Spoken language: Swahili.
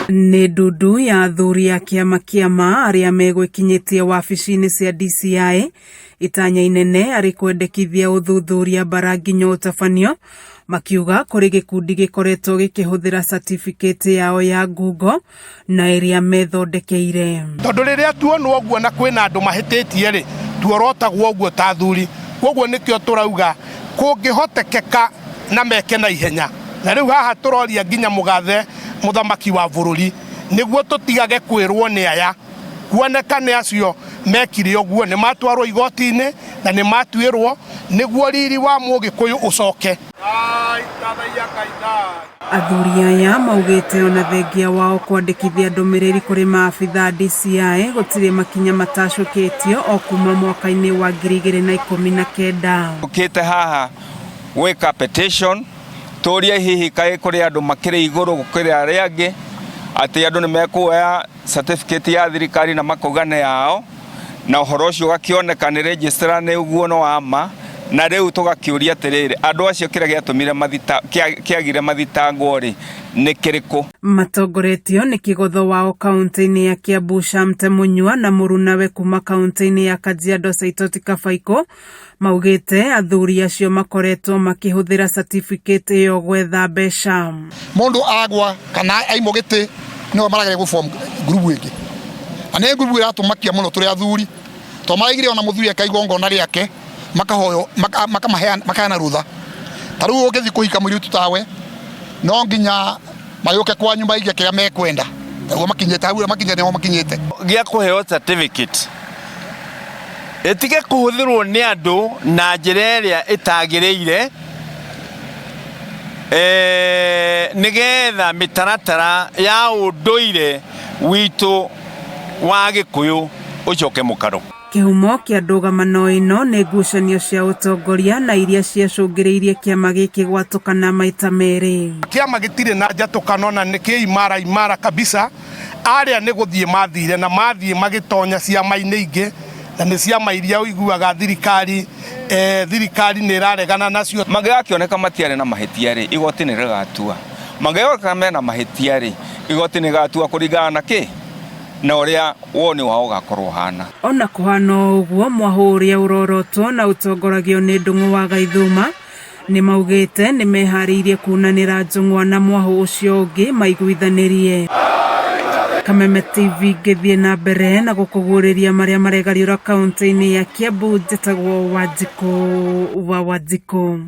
Nĩ ndundu ya athuri a kĩama kĩa ma arĩa megwĩkinyĩtie wabici-inĩ cia DCI itanya inene arĩ kwendekithia ũthuthuria bara nginya ũtabanio, makiuga kũrĩ gĩkundi gĩkoretwo gĩkĩhũthĩra certificate yao ya ngungo na ĩrĩa methondekeire. Tondũ rĩrĩa tuonwo ũguo na kwĩna andũ mahĩtĩtie rĩ, tuorotagwo ũguo ta athuri. Koguo nĩkĩo tũrauga kũngĩhotekeka na meke na ihenya. Na rĩu haha tũroria nginya mũgathe mũthamaki wa bũrũri nĩguo tũtigage kwĩrwo nĩ aya, kuoneka nĩ acio mekire ũguo, nĩ matwarwo igoti-inĩ na nĩ matuĩrwo nĩguo riri wa Mũgĩkũyũ ũcoke. Athuri aya maugĩte ona thengia wao kwandĩkithia ndũmĩrĩri kũrĩ maabitha DCI gũtirĩ makinya matacũkĩtio o kuma mwaka-inĩ wa 2019. Ũkĩte haha gwĩka petition tũria hihi kaĩ kũrĩ andũ makĩrĩ igũrũ gũkĩrĩ arĩa angĩ atĩ andũ nĩ mekuoya certificate ya thirikari na makogane yao na ũhoro ũcio ũgakĩoneka nĩ registrar nĩ ũguo no ama, na rĩu tũgakĩũria atĩrĩrĩ andũ acio kĩrĩa gĩatũmire kĩagire mathitangwo rĩ nĩ kĩrĩkũ? Matongoretio nĩ kĩgotho wao kaunti-inĩ ya Kiambu Shamte Munyua na mũrunawe kuma kaunti-inĩ ya Kajiado Saitoti Kabaiko maugĩte athuri acio makoretwo makĩhũthĩra certificate ĩyo gwetha mbeca. Mũndũ agwa kana aimo gĩtĩ nĩo maragere gũform group ĩngĩ. Ane group ĩratũmakia mũno tũrĩ athuri. To maragire ona mũthuri akaigongona rĩake makahoyo makaheana rutha. Tarĩu ũgĩthiĩ kũhika mũirĩtu tawe no nginya mayũke kwa nyumba iria kĩrĩa mekwenda. Nĩguo makinyĩte hau makinyĩte nĩo makinyĩte. Gĩa kũheo certificate etige kuhũthĩrwo nĩ andũ na njĩra ĩrĩa ĩtagĩrĩire nĩgetha mĩtaratara ya ũndũire witũ wa Gĩkũyũ ũcoke mũkaro. Kĩhumo kĩa ndũgamano ĩno nĩ ngucanio cia ũtongoria na iria ciacũngĩrĩirie kĩama gĩkĩ gwatũkana maita merĩ. Kĩama gĩtirĩ na njatũkano na nĩ kĩ imara kabisa. Arĩa nĩ gũthiĩ mathire na mathiĩ magĩtonya ciama-inĩ ingĩ na nĩ ciama iria ũiguaga thirikari nĩ ĩraregana nacio. Mangĩgakĩoneka matiarĩ na mahĩtia rĩ igoti nĩ rĩgatua. Mangĩgakĩoneka mena mahĩtia rĩ igoti nĩ rĩgatua kũringana na kĩ na ũrĩa woni wao ũgakorwo hana. Ona kũhana ũguo mwahũ ũrĩa ũrorotwo na ũtongoragio nĩ Ndung'u wa Gaithuma nĩ maugĩte nĩ meharĩirie kunanĩra Njung'wa na mwahũ ũcio ũngĩ maiguithanĩrie. Kameme TV ngĩthiĩ na mbere na gũkũguũrĩria marĩa maregariũra kaunti-inĩ ya Kiambu, njĩtagwo Wanjikũ wa Wanjikũ.